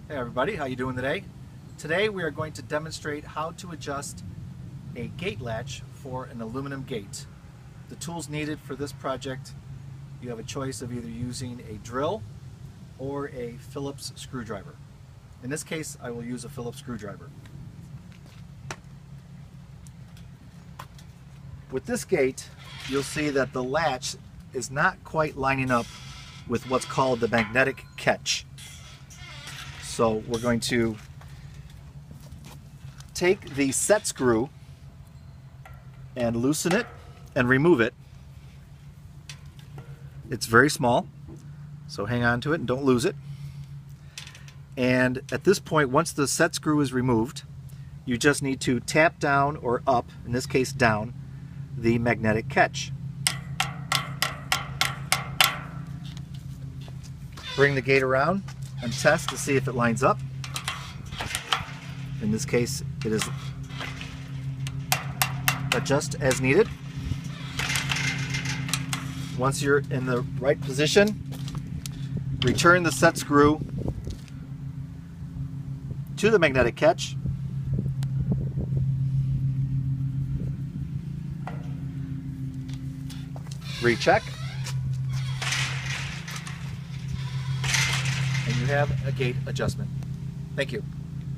Hey everybody, how you doing today? Today we are going to demonstrate how to adjust a gate latch for an aluminum gate. The tools needed for this project, you have a choice of either using a drill or a Phillips screwdriver. In this case, I will use a Phillips screwdriver. With this gate, you'll see that the latch is not quite lining up with what's called the magnetic catch. So we're going to take the set screw and loosen it and remove it. It's very small, so hang on to it and don't lose it. And at this point, once the set screw is removed, you just need to tap down or up, in this case down, the magnetic catch. Bring the gate around and test to see if it lines up. In this case, it is adjust as needed. Once you're in the right position, return the set screw to the magnetic catch. Recheck. And you have a gate adjustment. Thank you.